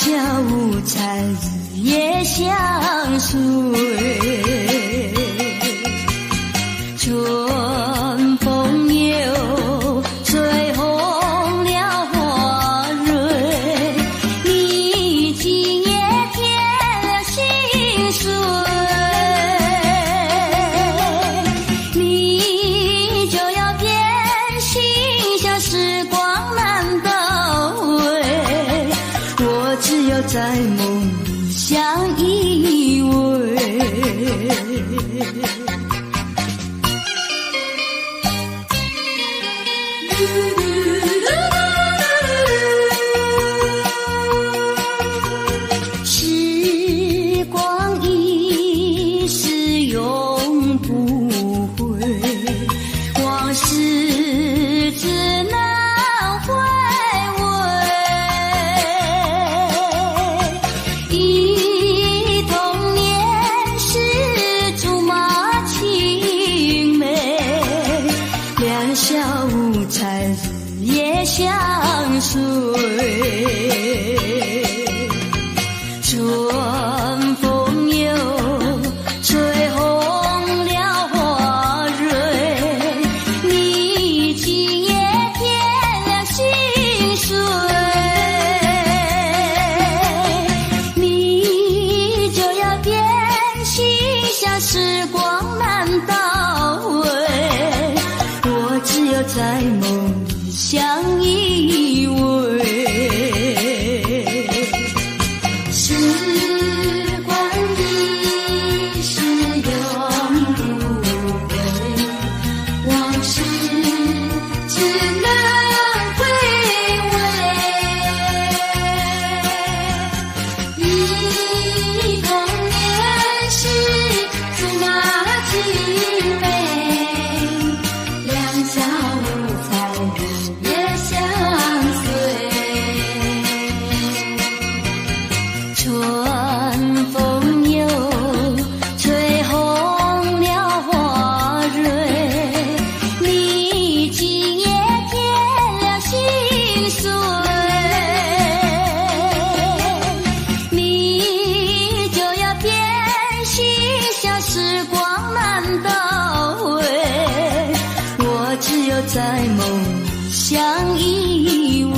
小无猜，日夜相随。春风又吹红了花蕊，你今夜添了心碎，你就要变心，像时光难倒回，我只有在梦里相依偎。时光一逝永不回，往事只能回味。忆童年时竹马青梅，两小无猜，日夜相随。春风又吹红了花蕊，你今夜添了心碎，你就要变心，像时光难倒回，我只有在梦里相依偎。时光一逝永不回，往事只能回味。忆童年时竹马青梅，两小无猜，日夜相随。春风又吹红了花蕊，你今夜添了心碎，你就要变心，像时光难倒回，我只有在梦里相依偎。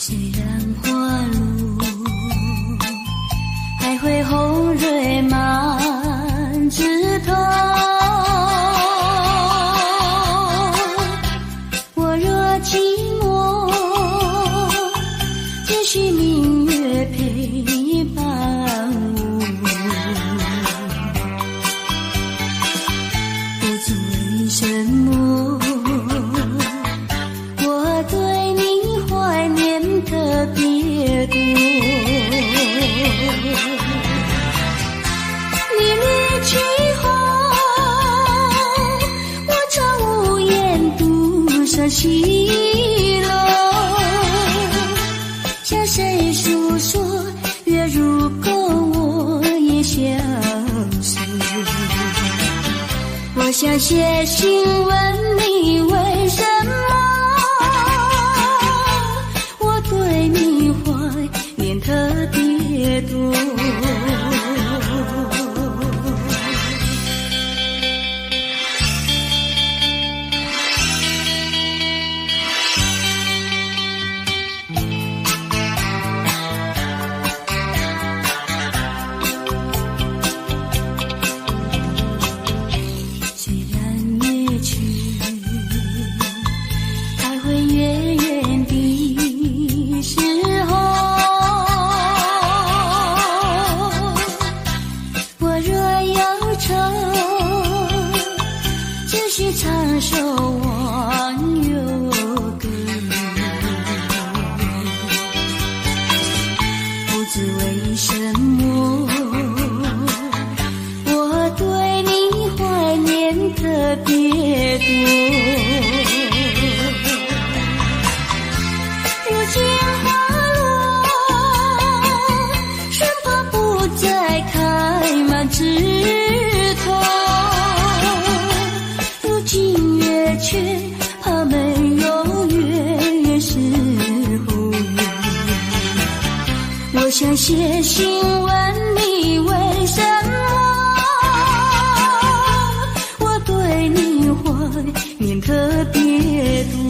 虽然花路还会红蕊满枝头，我若寂寞，只需明月陪伴我，不知为什么我对你怀念特别多。你离去后，我常无言独上西楼，向谁诉说？月如钩，我也相随。我想写信问你为什么我对你怀念特别多。虽然夜去还会月圆的时候，我若忧愁，只需唱首忘忧歌。不知为什么请问你为什么我对你怀念特别多？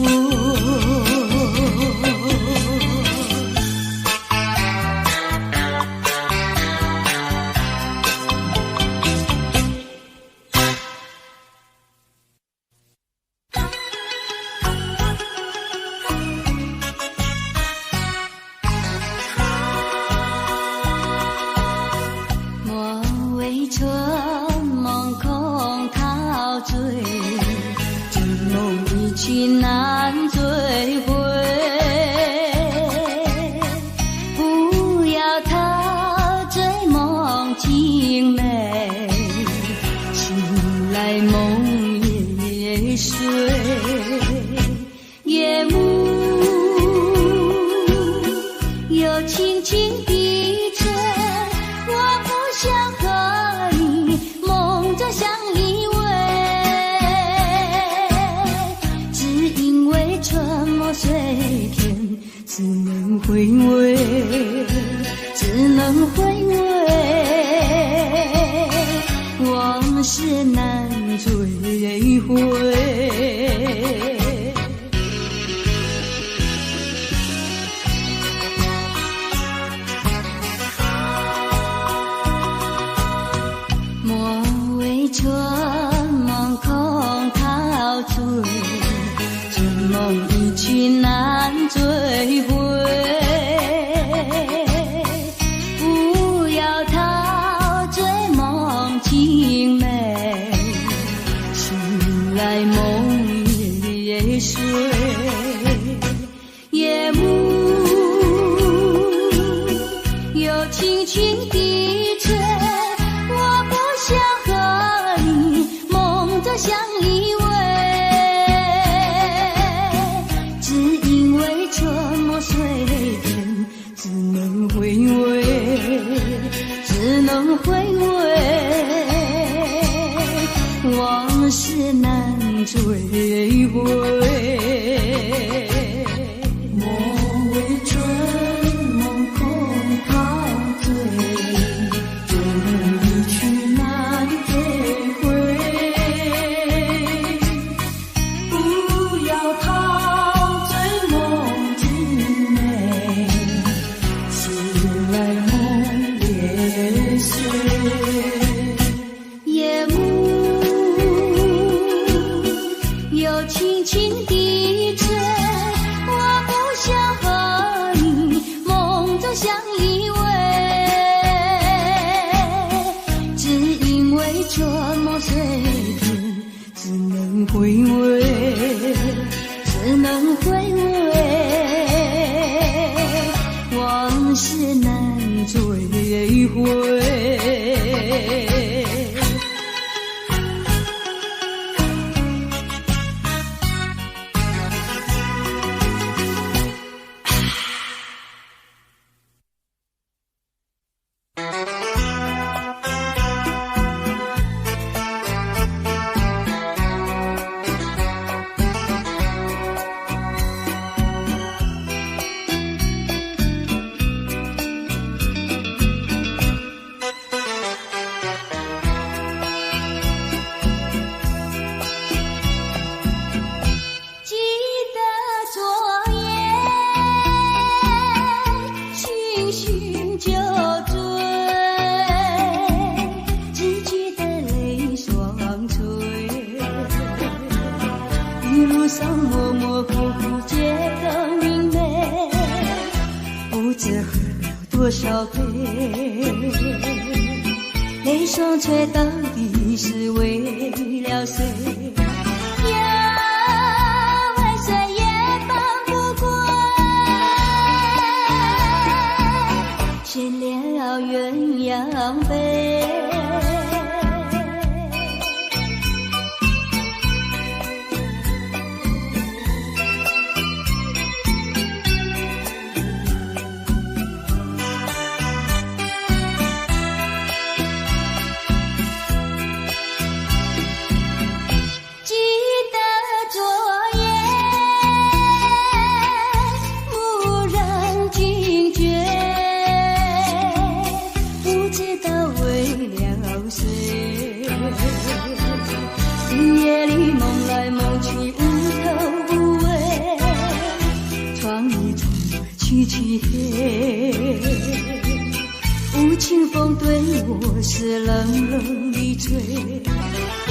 风对我是冷冷的吹，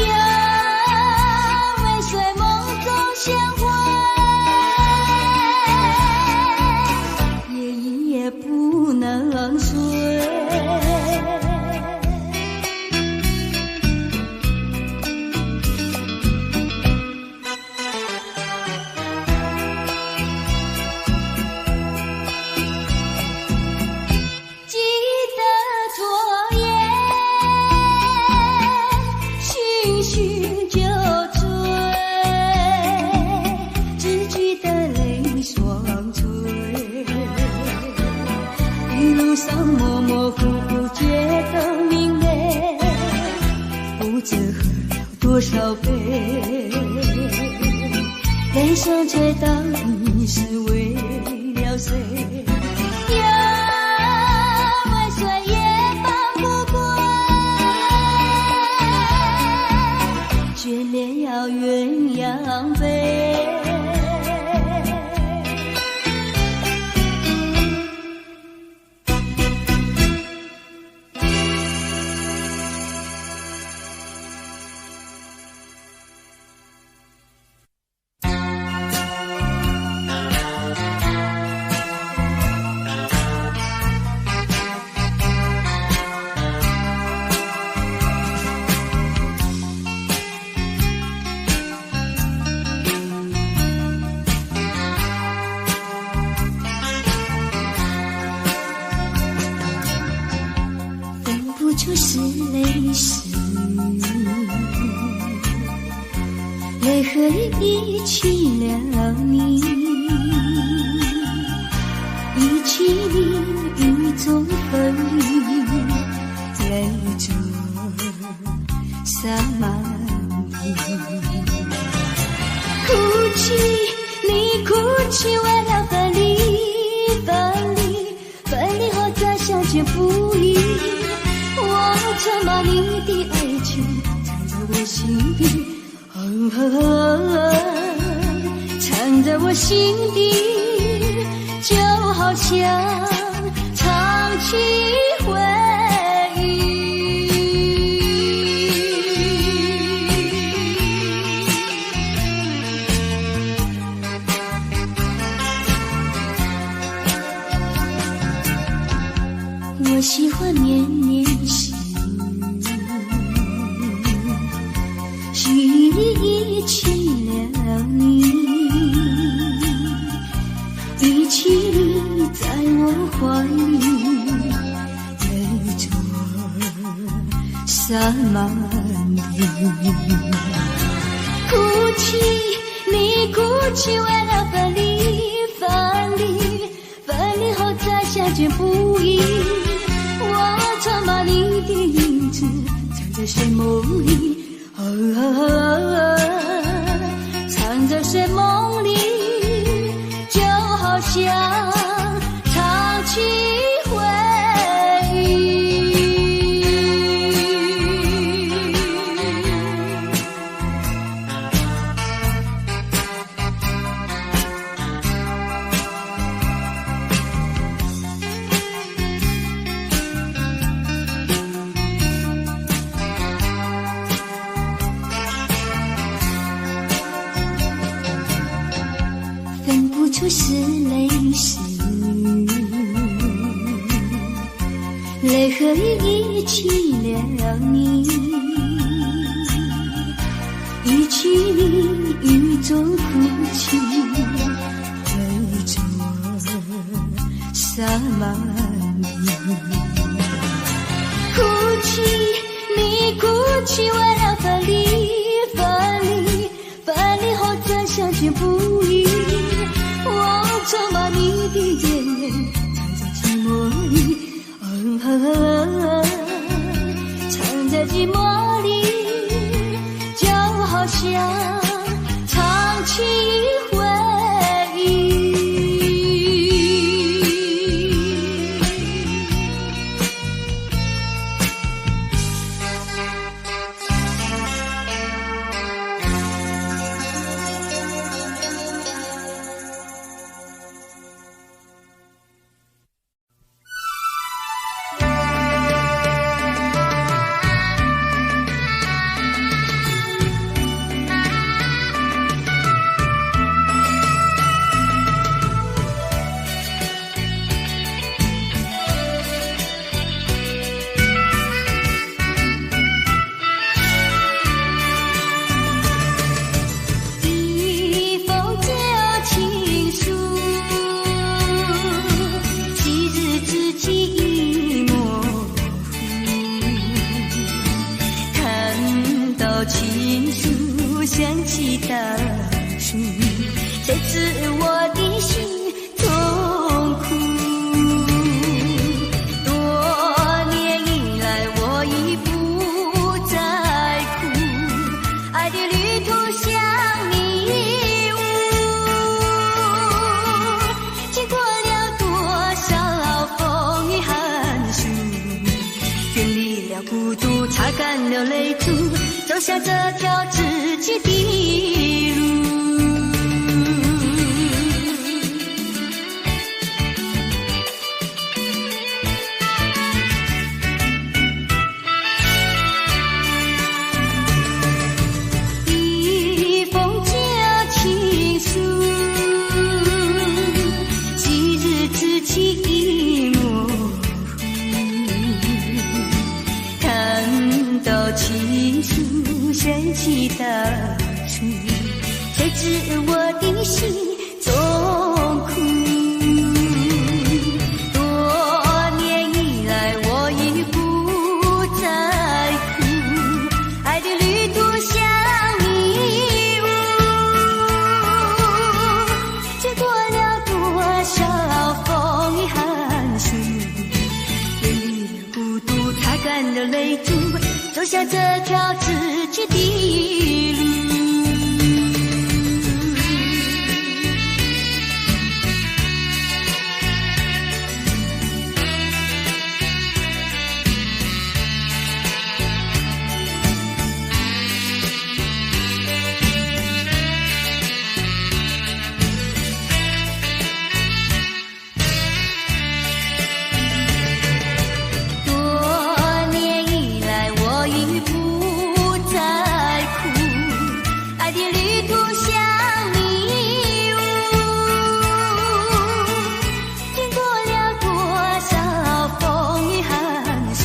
呀，未遂梦中相会，夜一夜不能睡。模模糊糊觉得明媚，不知喝了多少杯，脸上却到底是为了谁？呀，未遂也放不过，眷恋要鸳鸯杯。就是泪湿，泪和一起了你，一起你雨中分离，泪中洒满地。哭泣，你哭泣为了分离，分离，分离后再相见不易。我曾把你的爱情藏在我心底，藏在我心底，就好像藏起回忆。我喜欢绵绵细雨里一起了你，一起你在我怀里，泪中洒满地。哭泣，你哭泣为了分离，分离，分离后再相见不易。我曾把你的影子藏在睡梦里，藏在睡梦里，就好像藏起回忆。就是泪湿，泪和雨一起了你，一起你雨中哭泣，泪中洒满地。哭泣，你哭泣为了分离，分离，分离后再相见不易。我曾把你的眼泪藏在寂寞里，藏在寂寞里，就好像藏起回忆。起当初，谁知我的心痛苦。多年以来我已不再哭，爱的旅途像迷雾，经过了多少风雨寒暑，远离了孤独，擦干了泪珠，走下这条自己的路。一封旧情书，昔日之情已模糊，看到情书悬起当初，谁知我的心中苦。多年以来我已不再哭，爱的旅途像迷雾，经过了多少风雨寒暑，远离了孤独，擦干了泪珠，走下这条自己的路。多年以来我已不再哭，爱的旅途像迷雾，经过了多少风雨寒暑，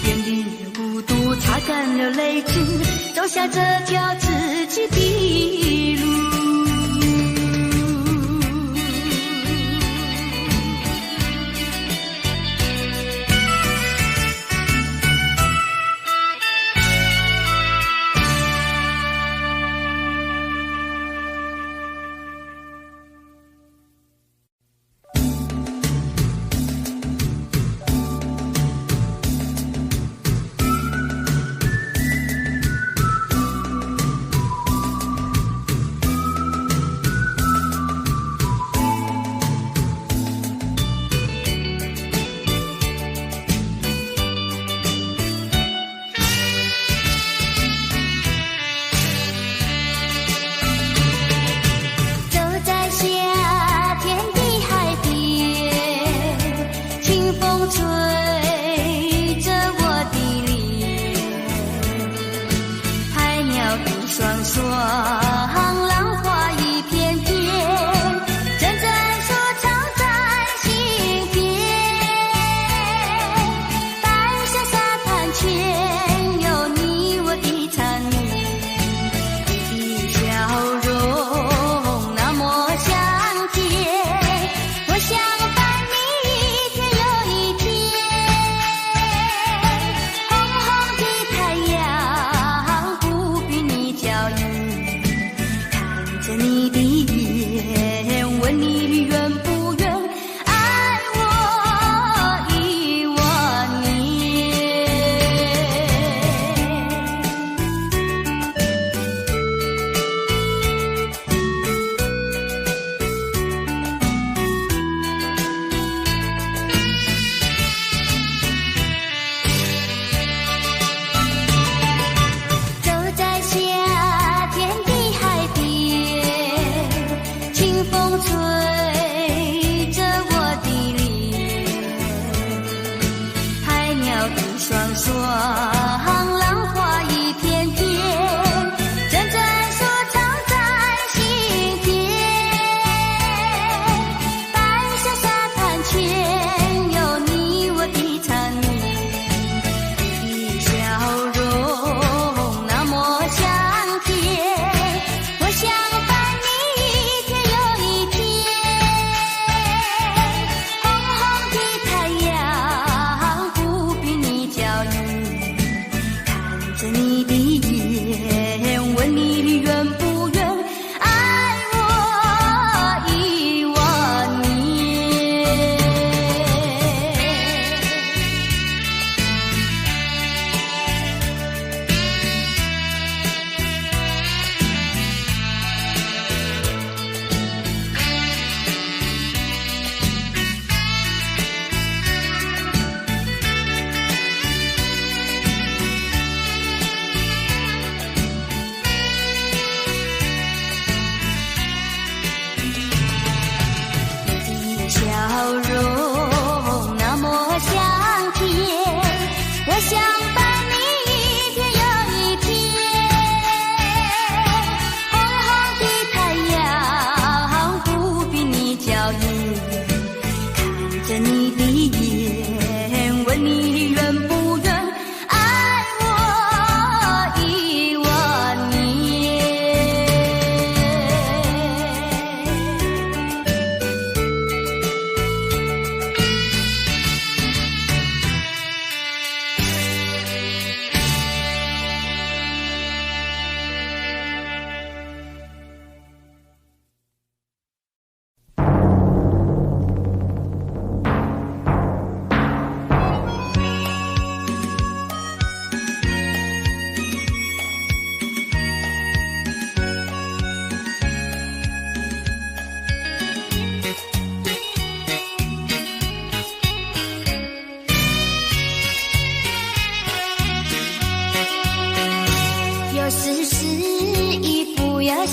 远离了孤独，擦干了泪珠，走下这条自己的路。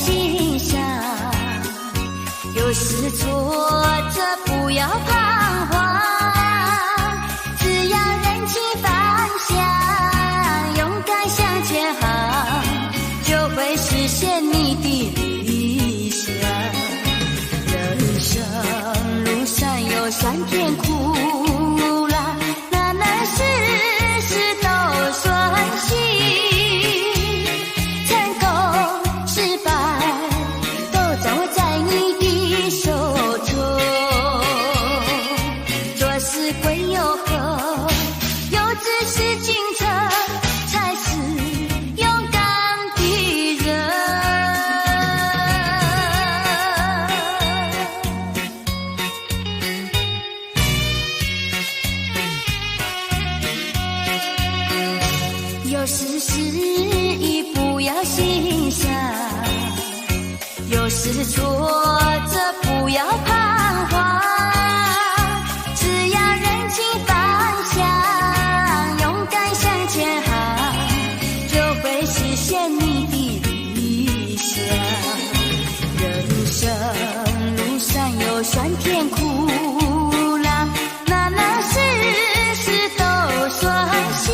心上，有时挫折不要彷徨，只要认清方向，勇敢向前行，就会实现你的理想。人生路上有酸甜苦辣，哪能事事都顺心？成功失败都掌握在你的手中，做事归有何？有志是进程，才是勇敢的人。有时失意不要心伤，有时挫折不要彷徨，只要认清方向，勇敢向前行，就会实现你的理想。人生路上有酸甜苦辣，哪能事事都顺心？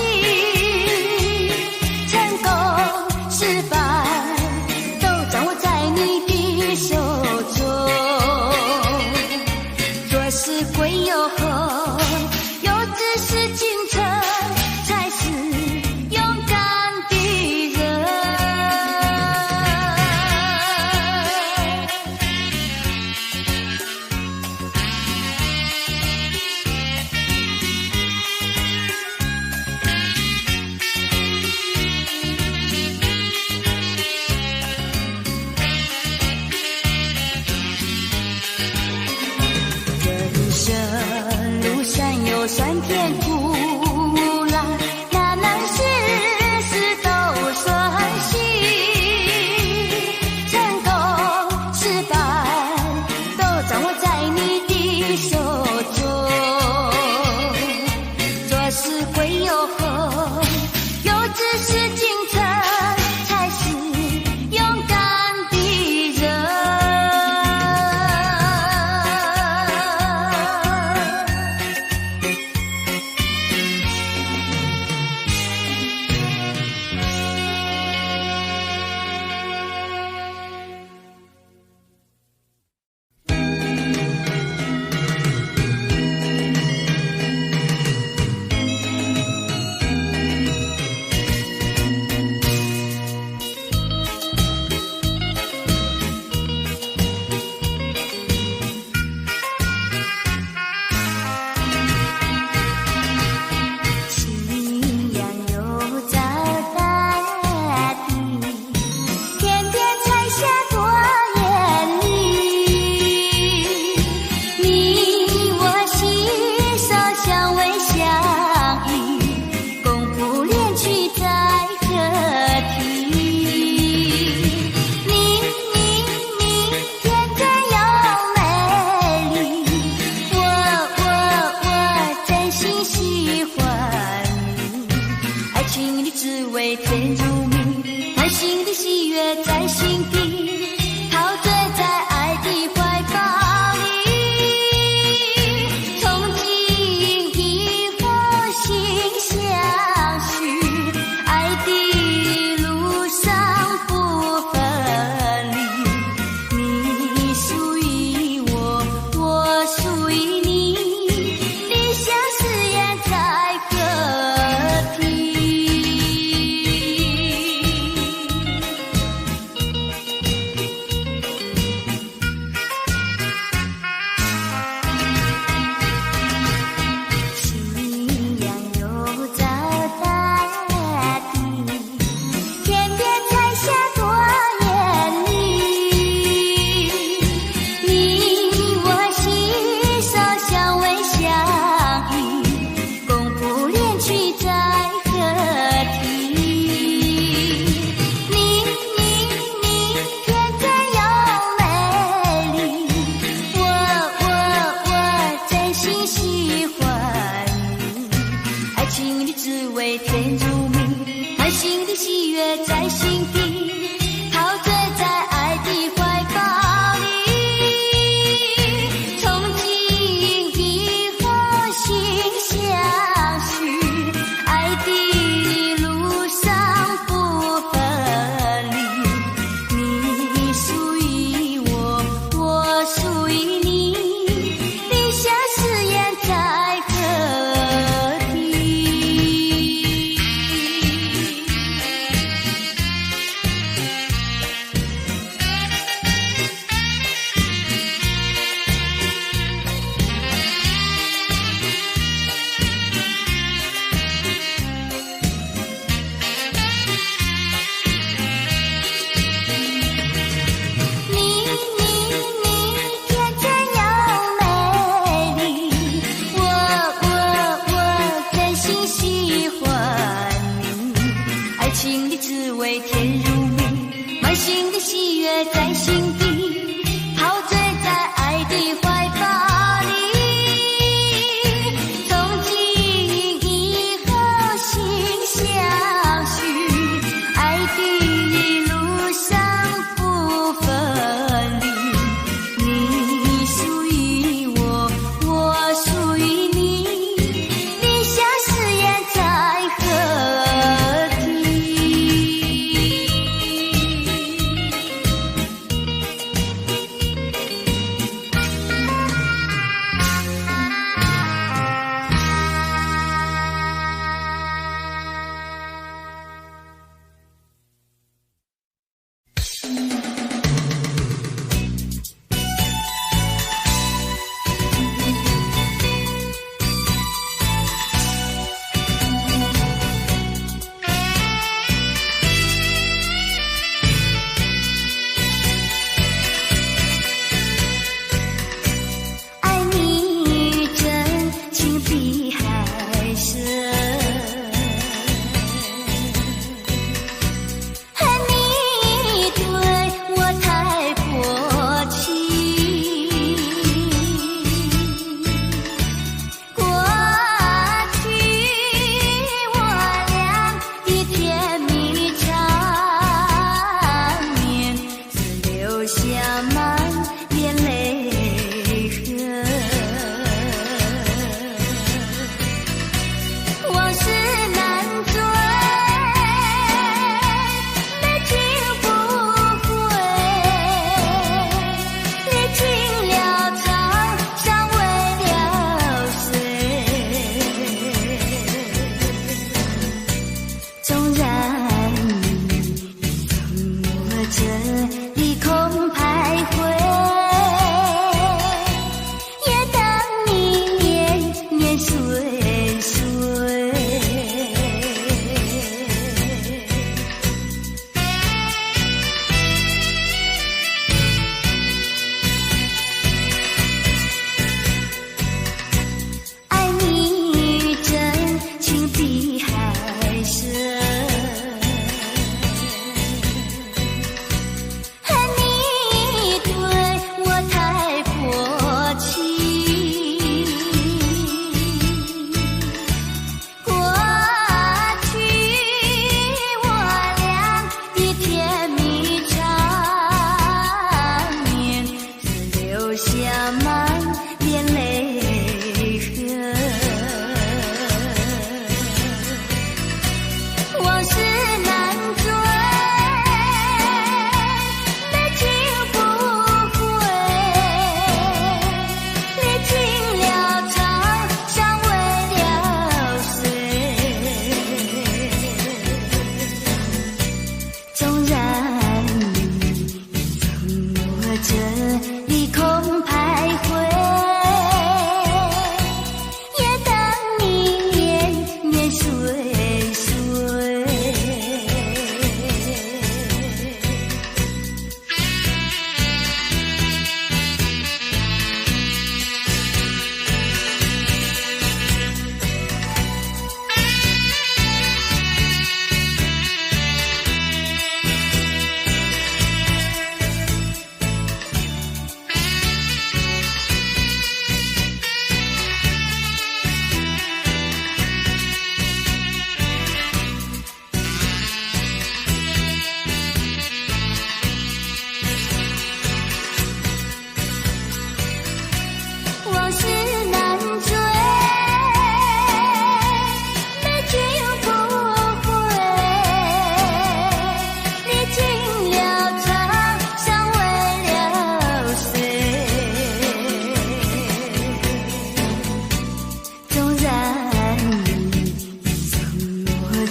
成功失败都掌握在你的手中，做事归有何？有志是进程，才是勇敢的人。人生路上有酸甜苦辣，哪能事事都顺心？成功失败都掌握在你的手中，做事归有何？有志是进程，才是勇敢的人。信仰有照大地，天天彩霞多艳丽。你我携手相偎相依，共赴恋曲在何体？你天天又美丽，我真心喜欢你。爱情的滋味甜如蜜，欢欣的喜悦在心底，陶醉在爱的怀抱里。从今以后心相许，爱的路上不分离。你属于我，我属于你，理想誓言在何体？信仰有照大地，天天彩霞多艳丽。你我携手相偎相依，共赴恋曲在何体？你天天又美丽，我真心喜欢你。爱情的滋味甜如蜜，欢欣的喜悦在心底，陶醉在爱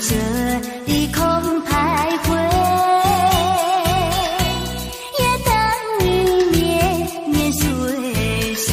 这里空徘徊，也等你年年岁岁。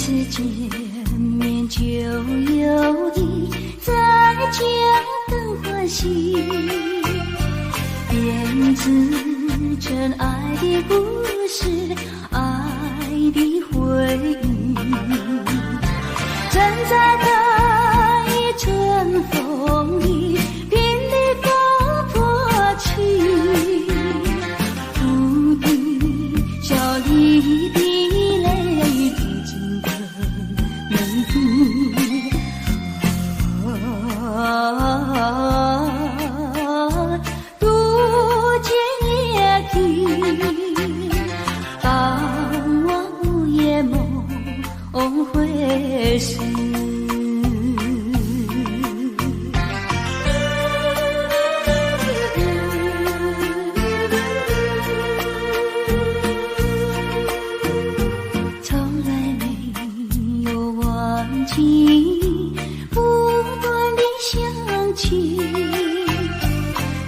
次见面就有意再见更欢喜，编织成爱的故事，爱的回忆。站在等一春风里，濒临风破起，不敌笑里的泪滴进的门户。渡尽夜啼，当我午夜梦回时，从来没有忘记不断的想起，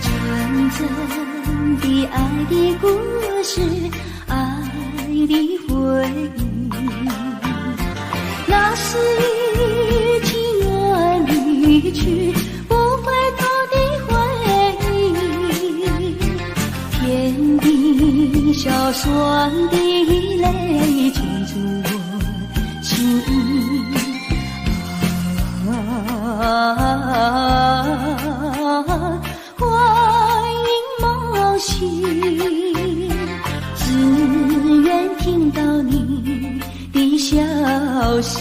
纯真的爱的故事，爱的回忆。那是一情愿离去不回头的回忆，天地小酸的泪浸出我心意。欢迎梦醒，只愿听到你的消息。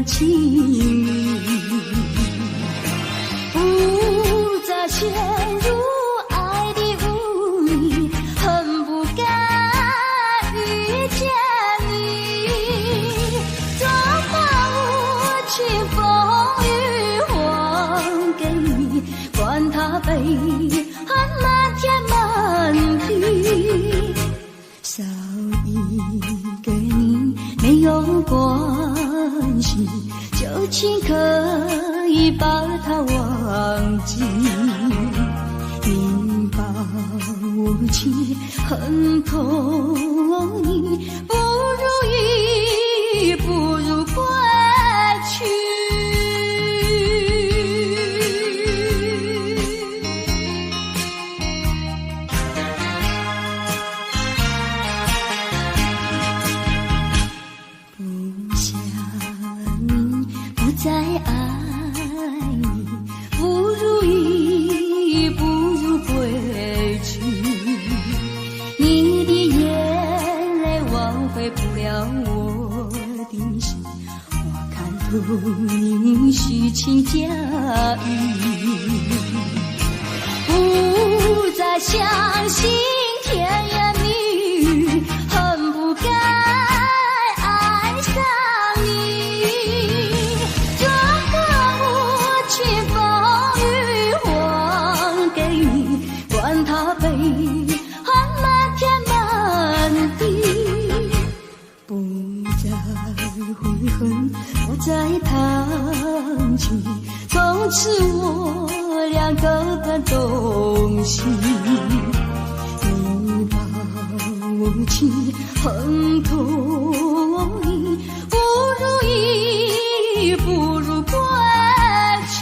情意，不再陷入爱的雾里，恨不该遇见你。装把无情风雨还给你，管他悲恨漫天漫地，少一个你没有关系，就请可以把它忘记。你把无情恨透你，不如意，不如归去。不想你，不再爱你，不如意，不如归去。你的眼泪挽回不了我的心，我看透你虚情假意，不再相信甜言蜜语，恨不该爱上你。这个无情风雨还给你，管他悲恨漫天漫地，不再悔恨，不再叹气，从此我俩各奔东西。你把无情恨透你，不如意，不如归去。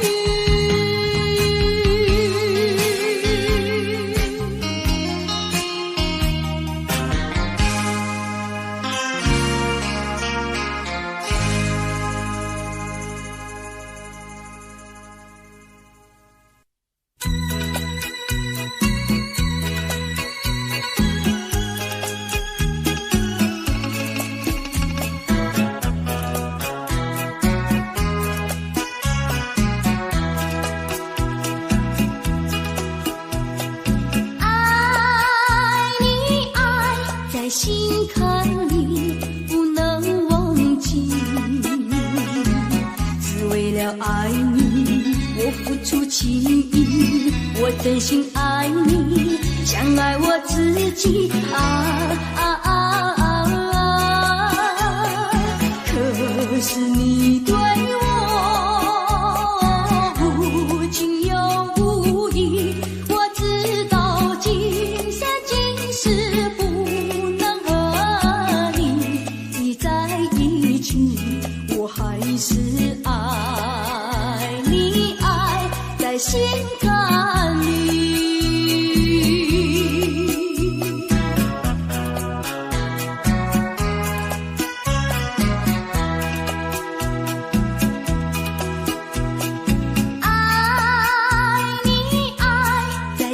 真心爱你，像爱我自己可是你对我无情又无义，我知道今生今世不能和你在一起，我还是爱你，爱在心坎里。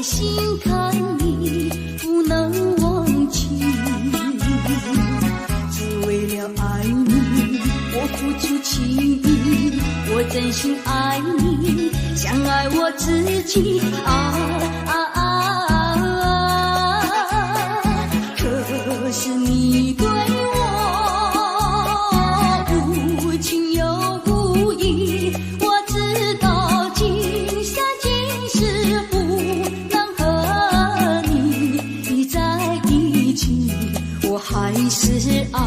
心坎里不能忘记，只为了爱你，我付出情意，我真心爱你，像爱我自己可是你对我无情又无义，我知道今生今世不我还是爱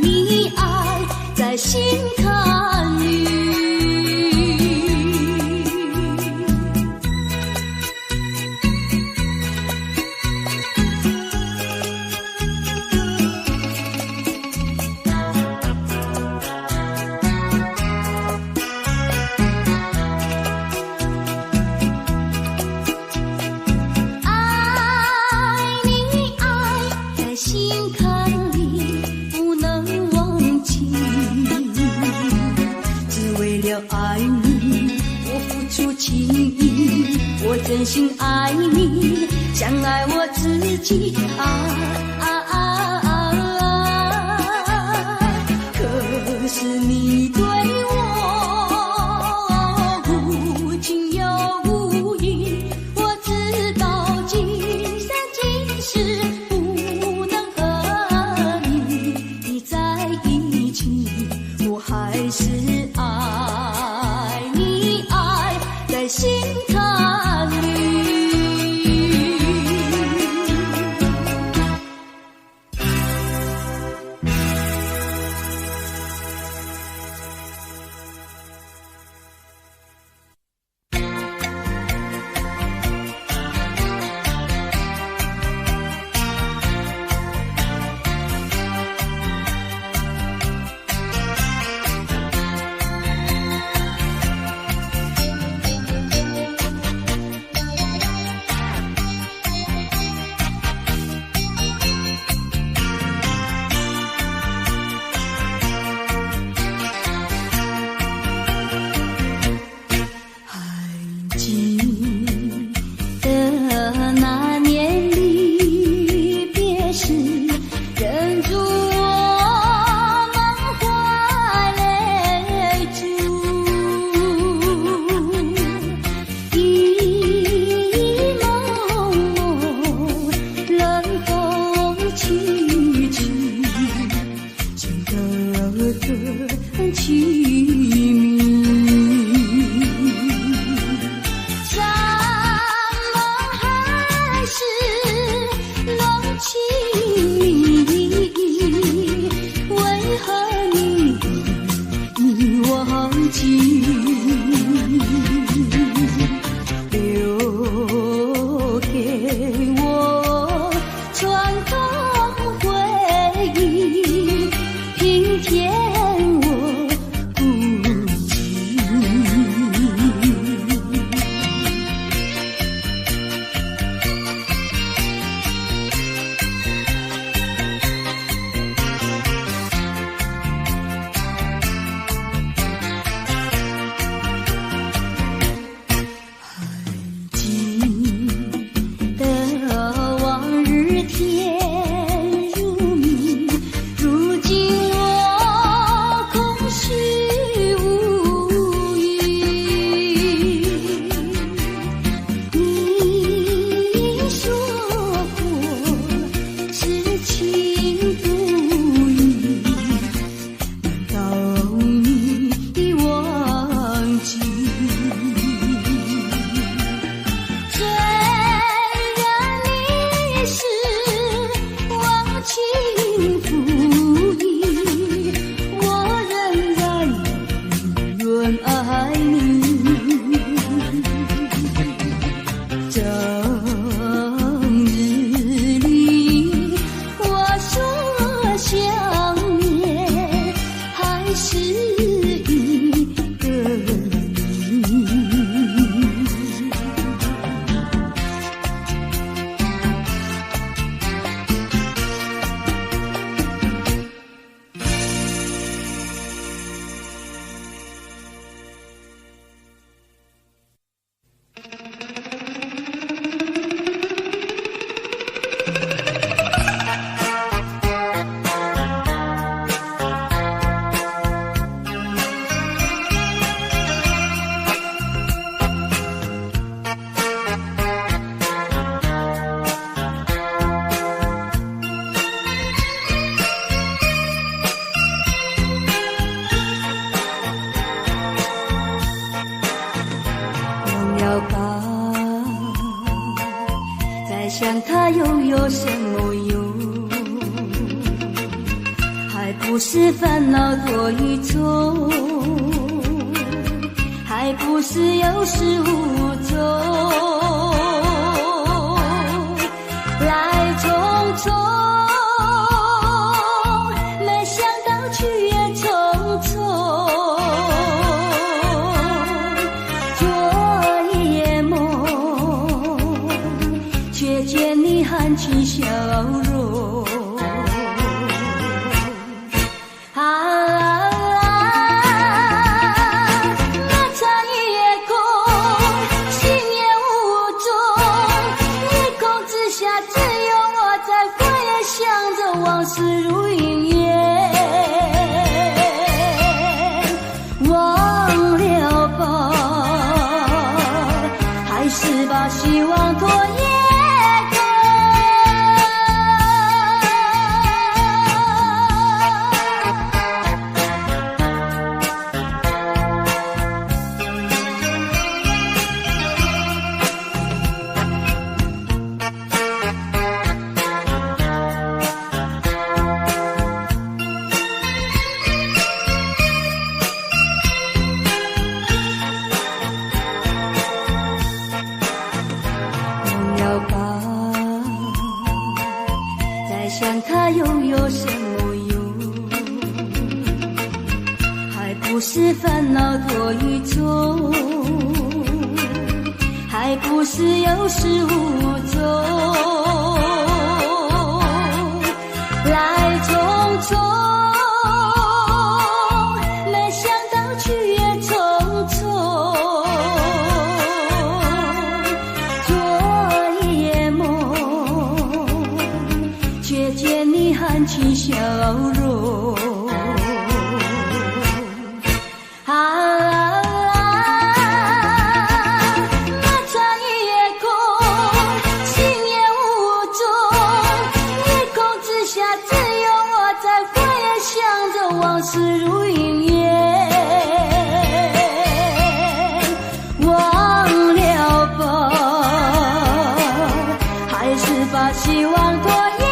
你，爱在心坎里。心坎里不能忘记，只为了爱你，我付出情意，我真心爱你，像爱我自己可是你对我无情又无义，我知道今生今世我还是爱你，爱在心坎里。凄迷。整日里，我所想念还是一个你。想他又有什么用？还不是烦恼多一重，还不是有始无终，来匆匆，没想到去也匆匆。昨夜梦，却见你含情笑容。往事如云烟，忘了吧，还是把希望拖延。想他又有什么用？还不是烦恼多一重，还不是有始无终，来匆匆，没想到去也匆匆。昨夜梦，却见你含情笑容。那长夜空，心也无踪，夜空之下只有我在回想着往事如云烟，忘了吧，还是把希望拖延。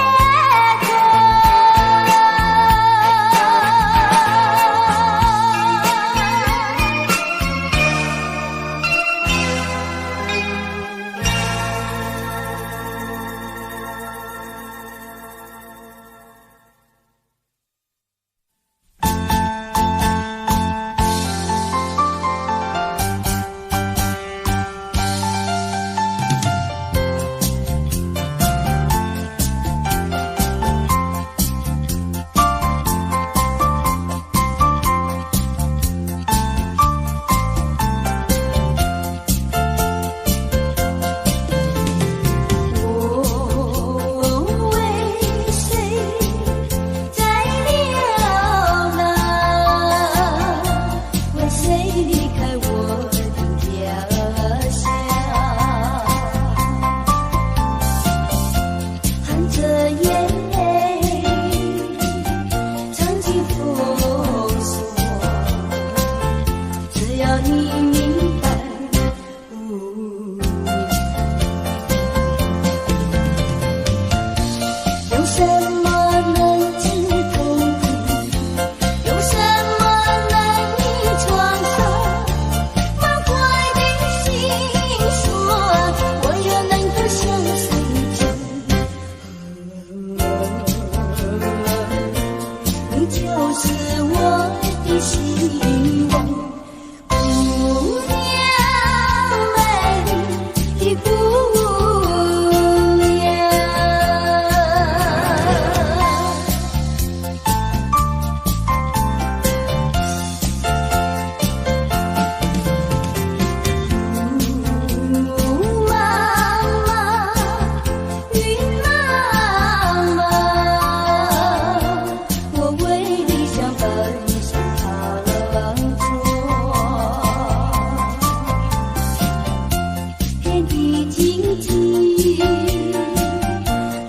体，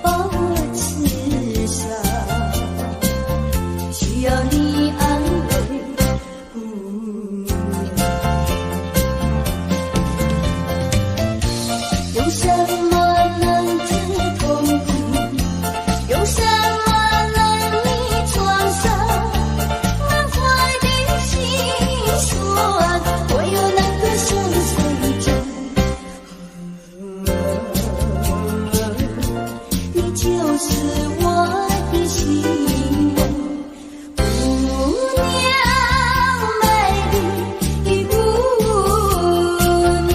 把我刺伤，需要你安慰。有什么能治痛苦？有什么能弥创伤？满怀的心酸，唯有那个深邃着。你就是我的心梦，姑娘，美丽的姑娘。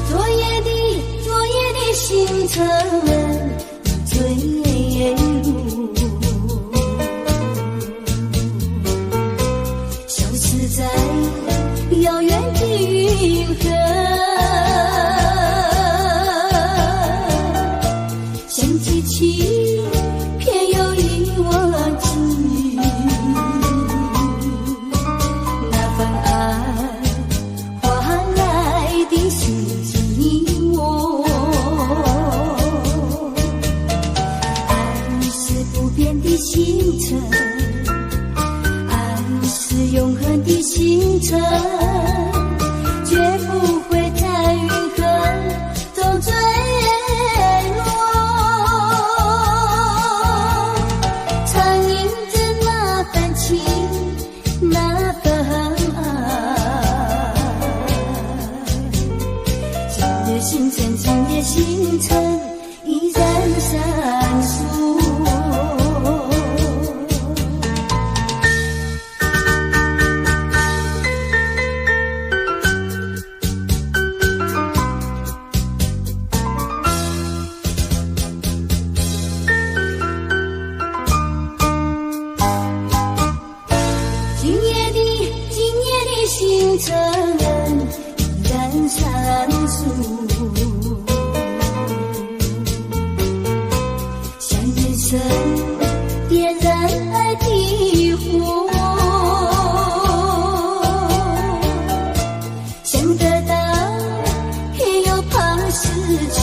昨夜的星辰坠入，消失在遥远的云河，想记起偏又已忘记那份爱换来的是寂寞。爱是不变的星辰，爱是永恒的星辰，绝不会在云河中坠落。常印着那份情，那份爱。今夜星辰，今夜星辰依然闪烁。今夜的星辰依然闪烁，像人生点燃爱的火，想得到偏又怕失去，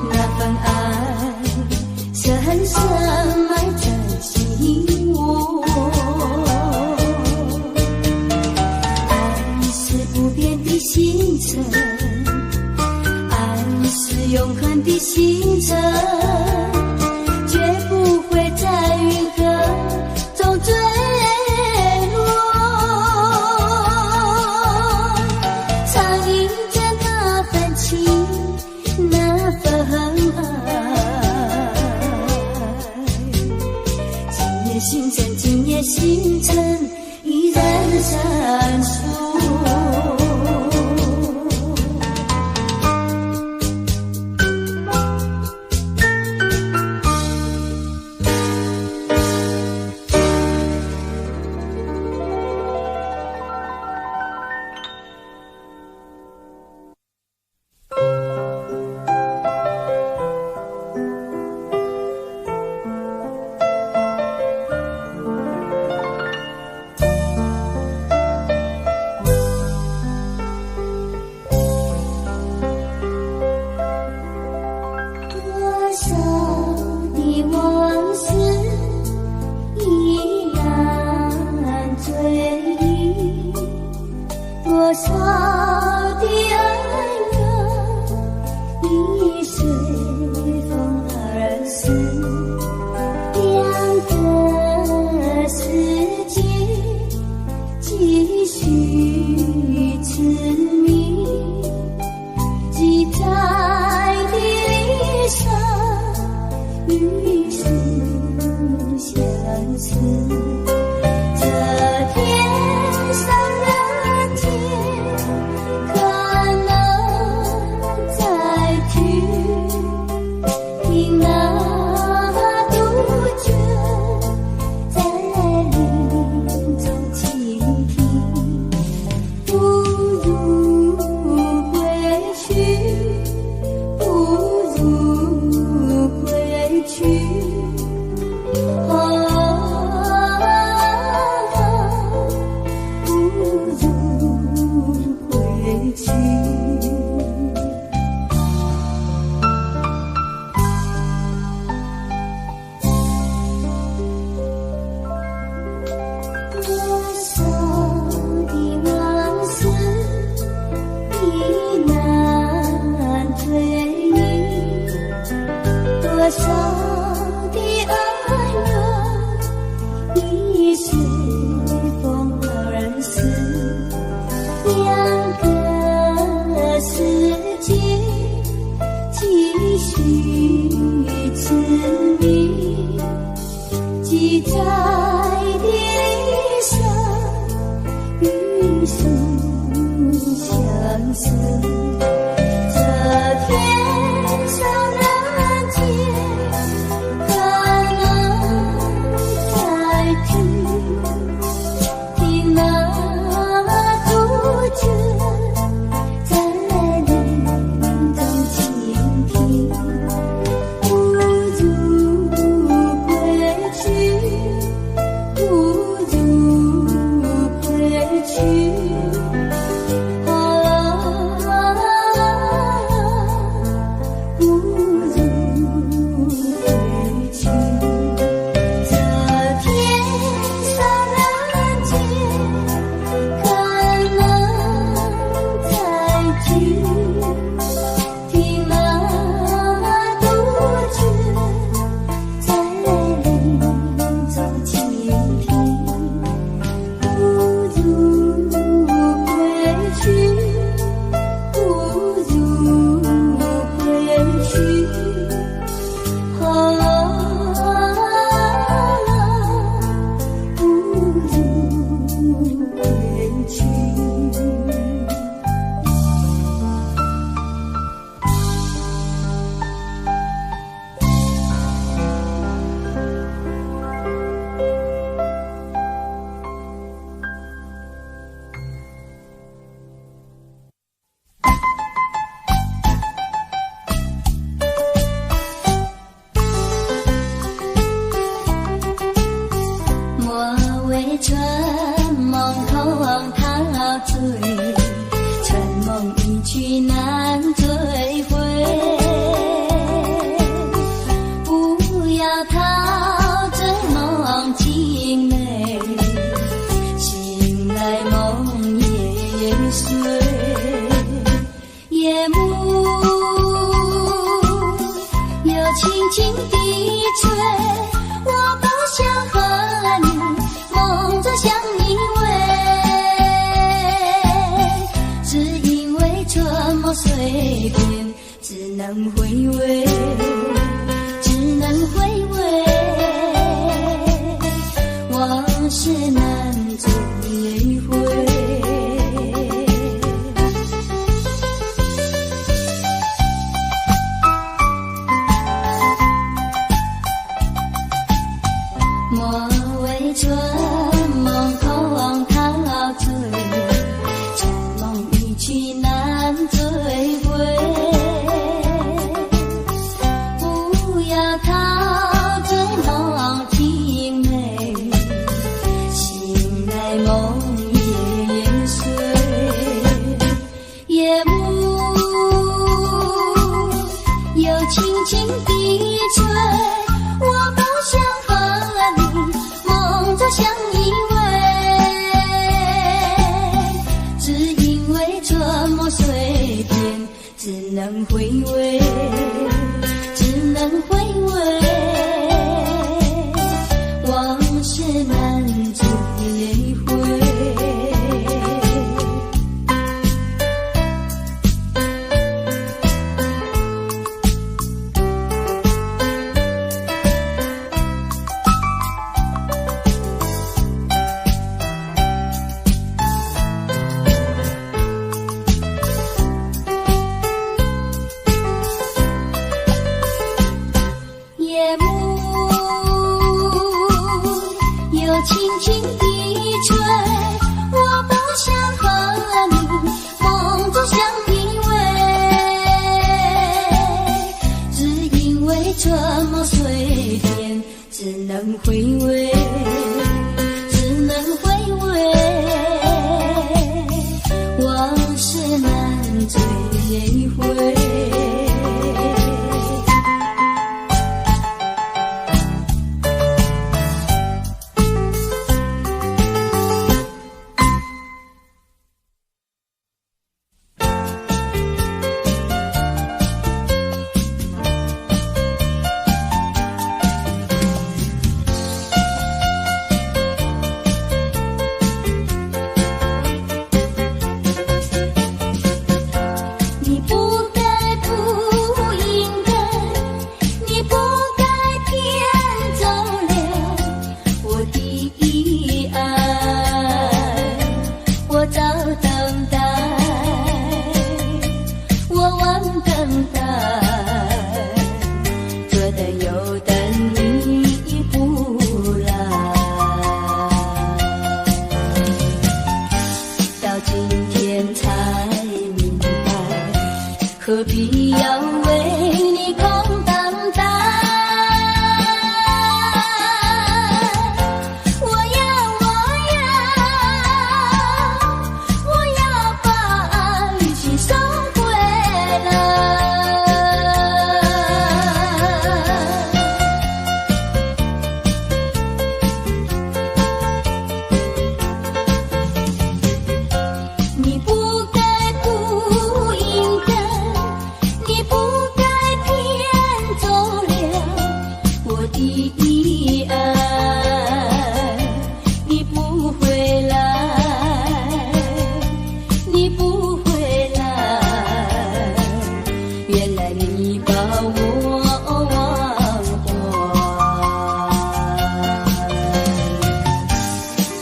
那份爱深深埋在心窝。爱是不变的星辰，爱是永恒的星辰，绝不会在云河中坠落。常印着那份情，那份爱。今夜星辰，今夜星辰依然闪烁。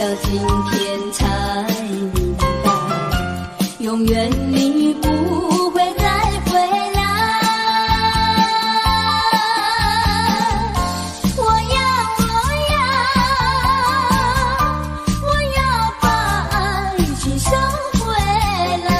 到今天才明白，永远你不会再回来。我要把爱情收回来。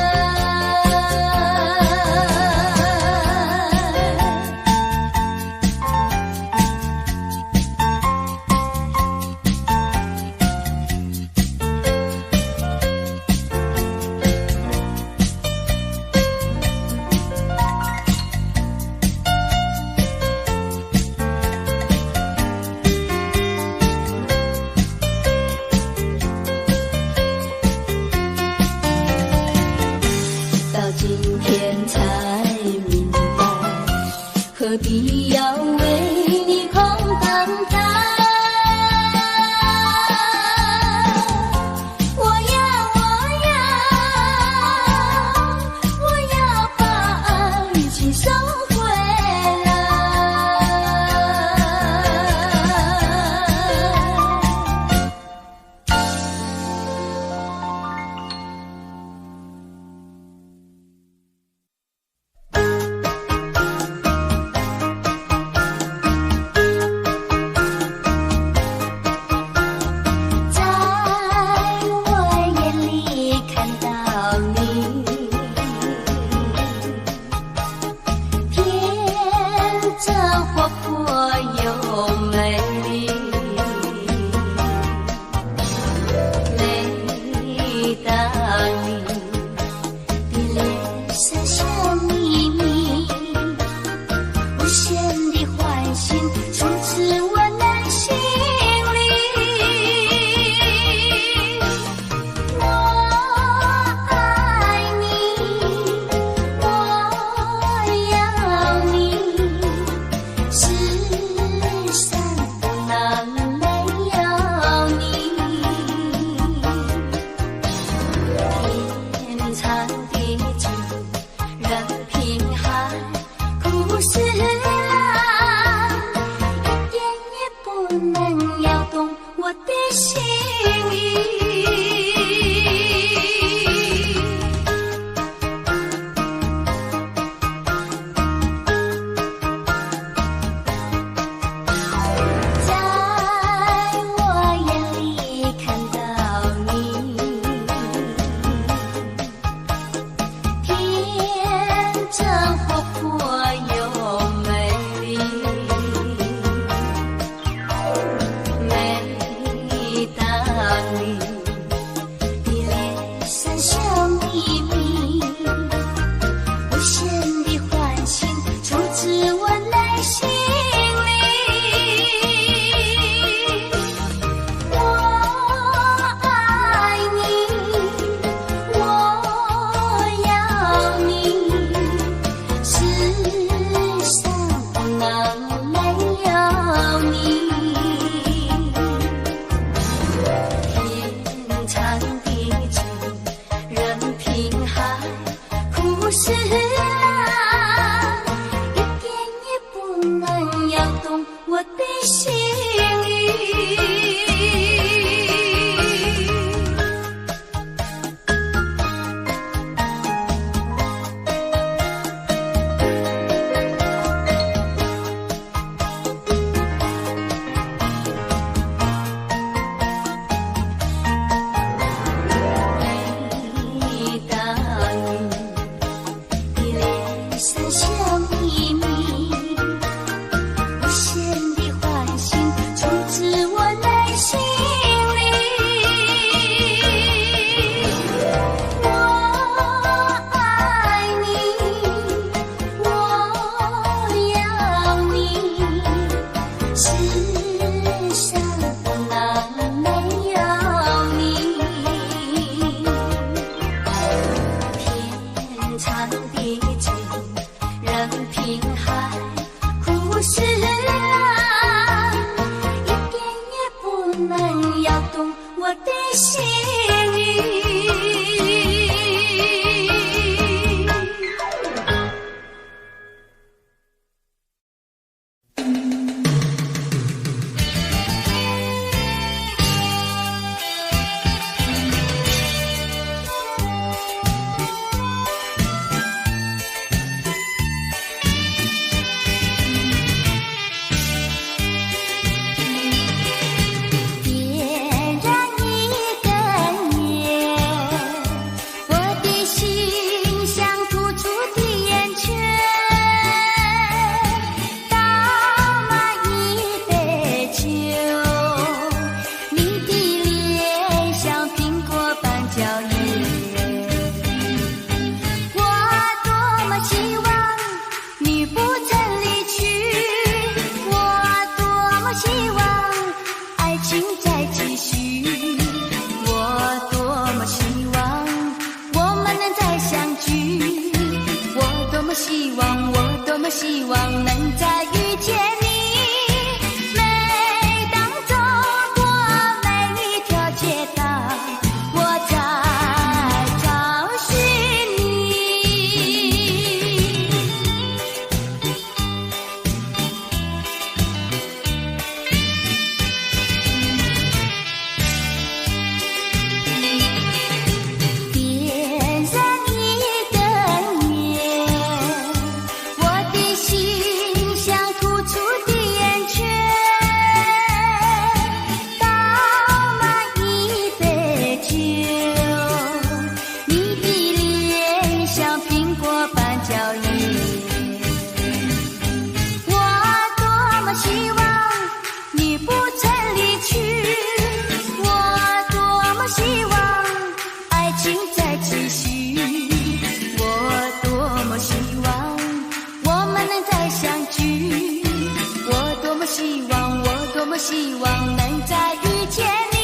希望能再遇见你。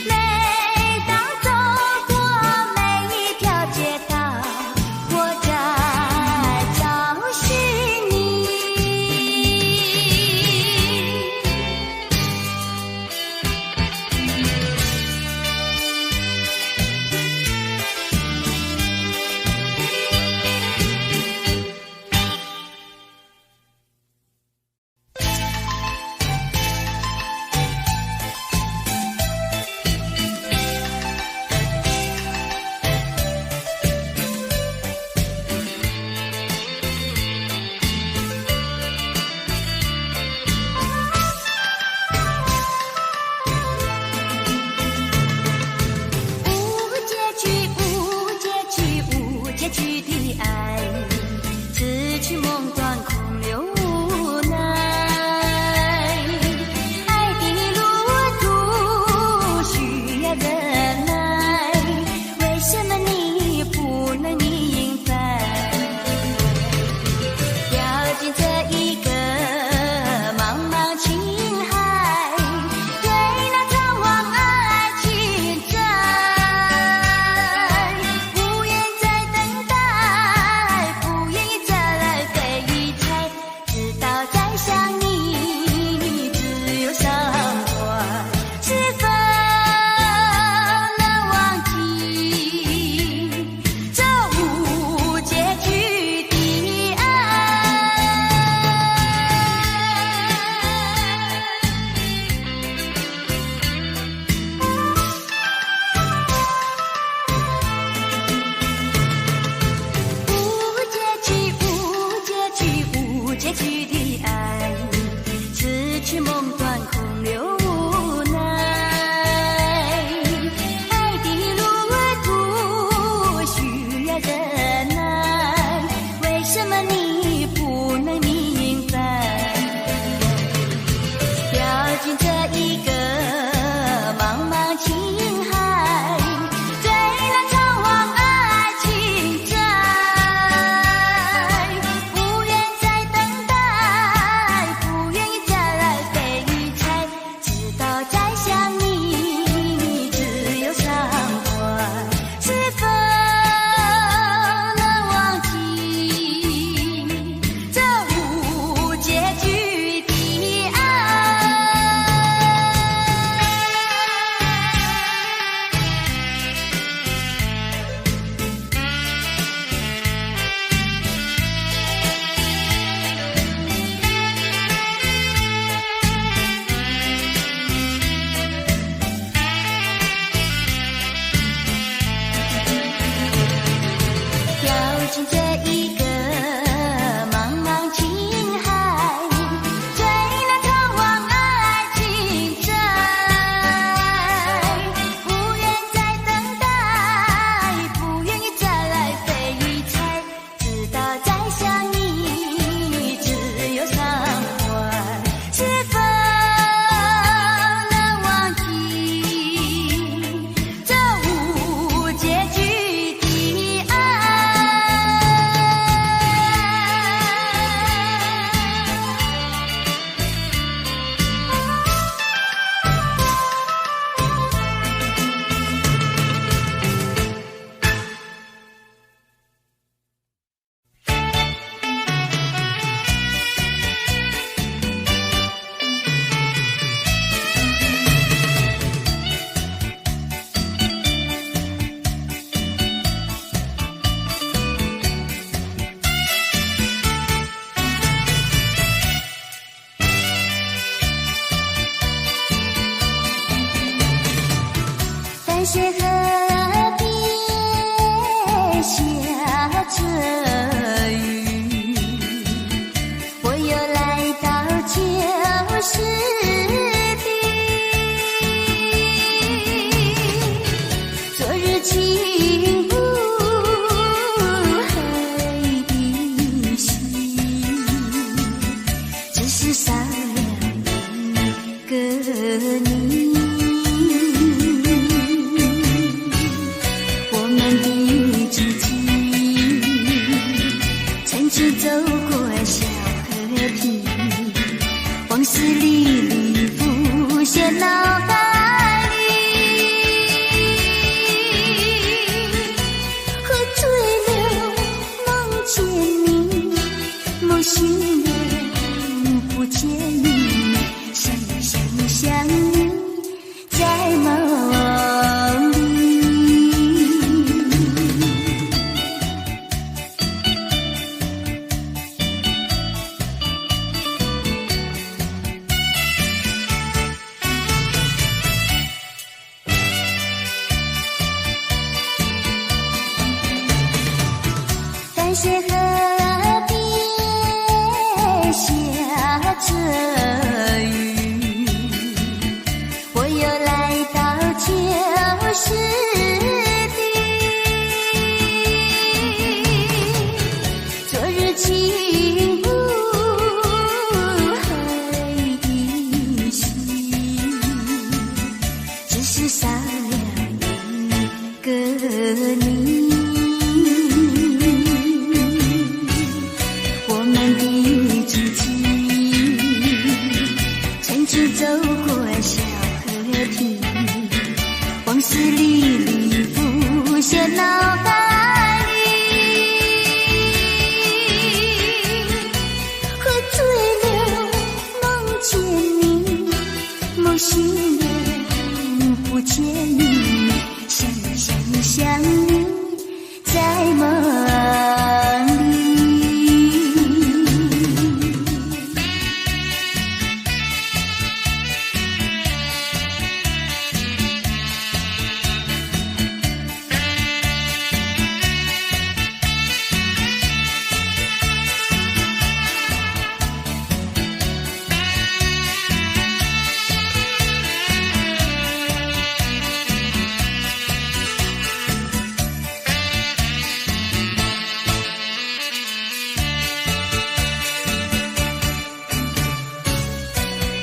每当走过每一条街道，我在找寻你。雪河边下着雨，我又来到旧时地，昨日情不黑的心，只是少了一个你。些河边下着雨，我又来到旧时地，昨日情不黑的心，只是少了一个你。走过小河堤，往事历历浮现脑海里，喝醉了梦见你，梦醒了不见你，想你在梦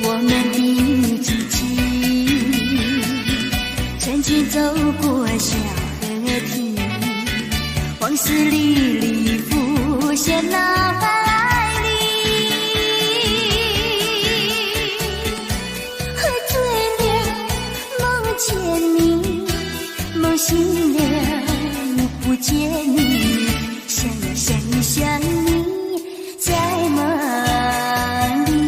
我们的足迹，曾经走过小河堤，往事历历浮现脑海里，喝醉了梦见你，梦醒了不见你，想你在梦里。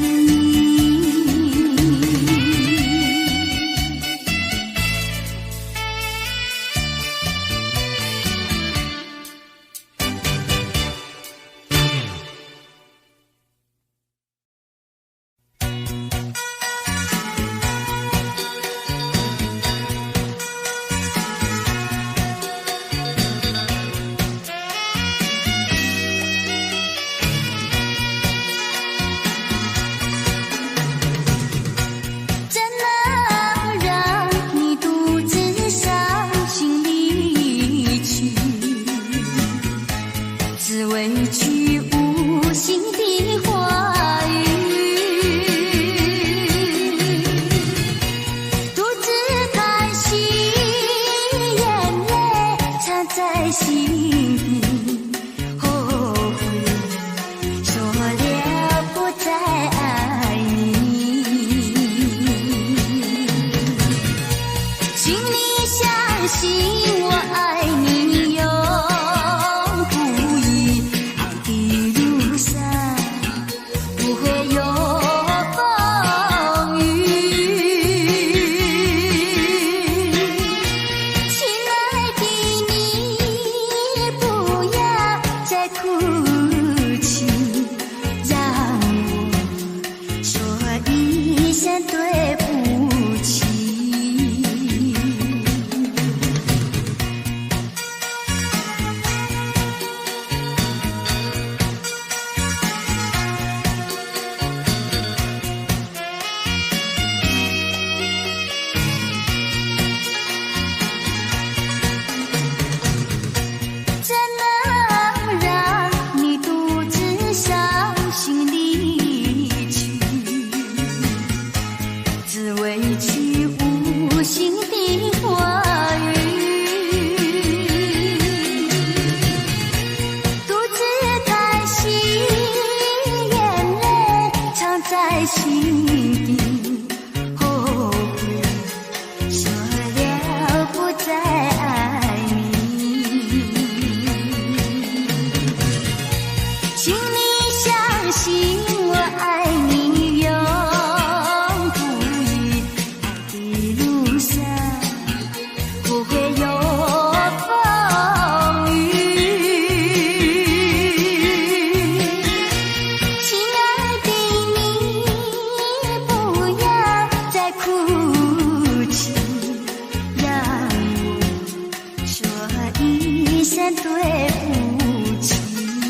对不起。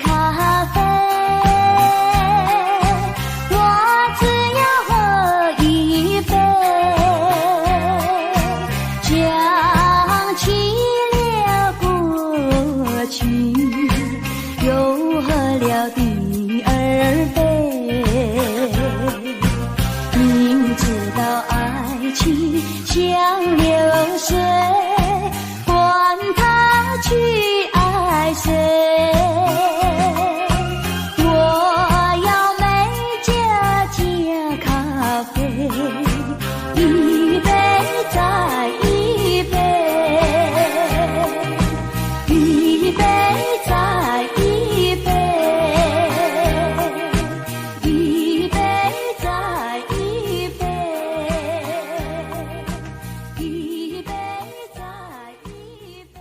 咖啡，我了第二杯。明知道爱情像流水，管他去爱谁。我要美加咖啡，一杯再一杯，一杯再一杯，一杯再一杯，一杯再一杯。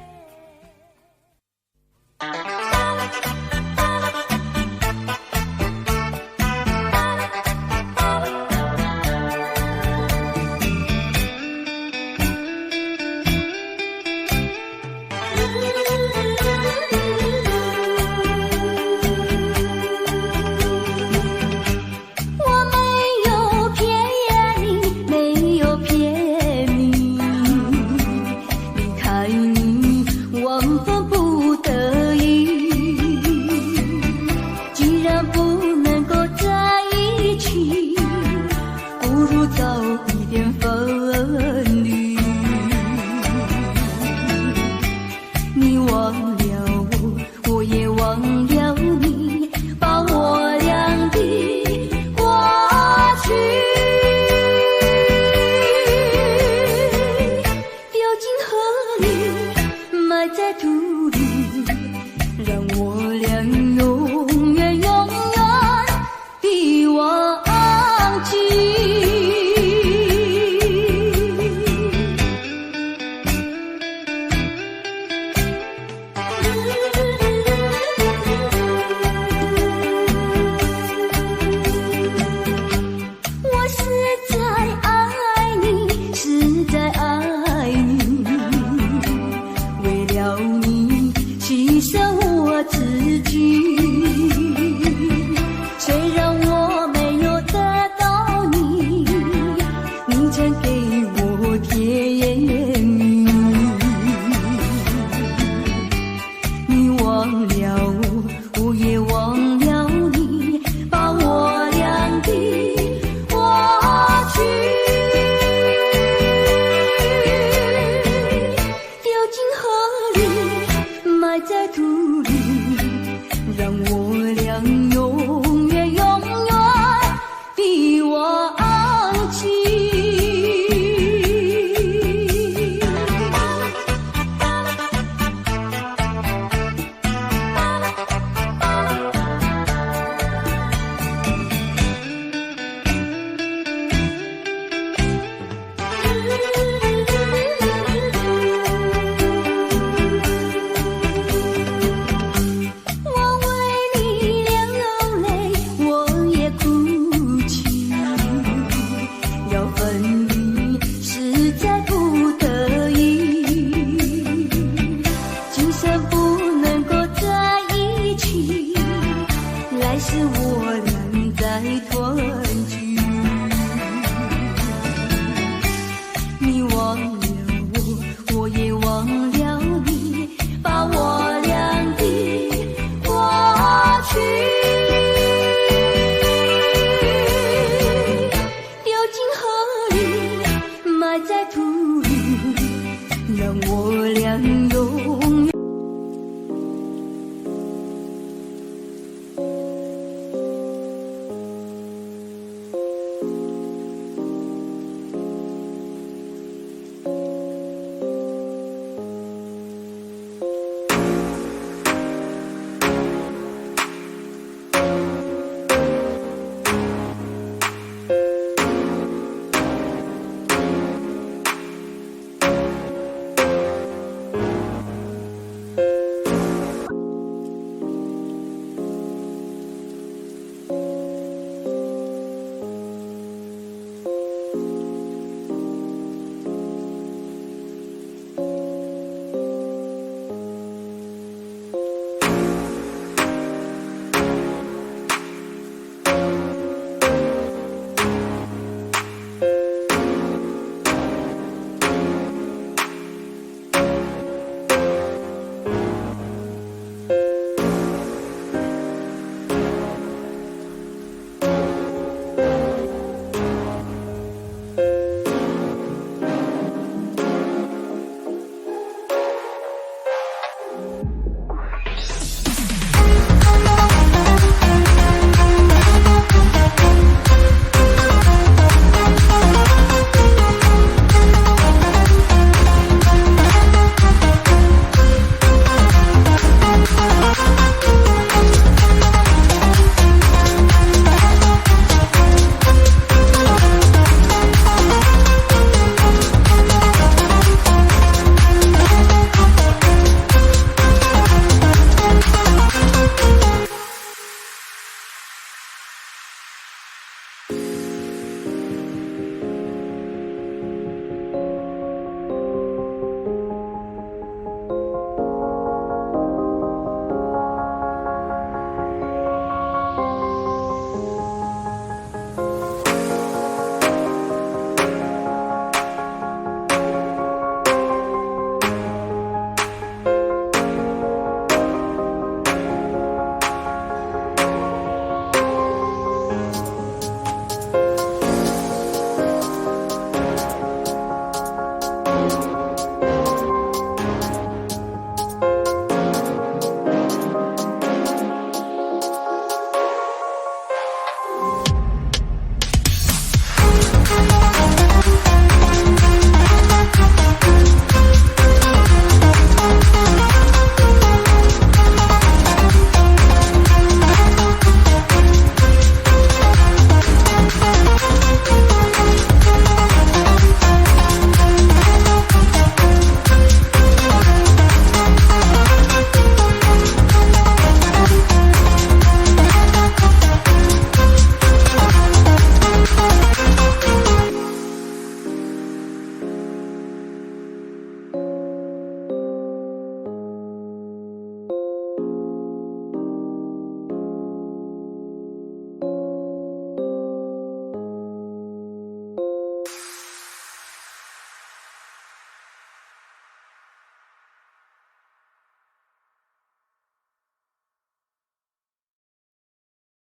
是我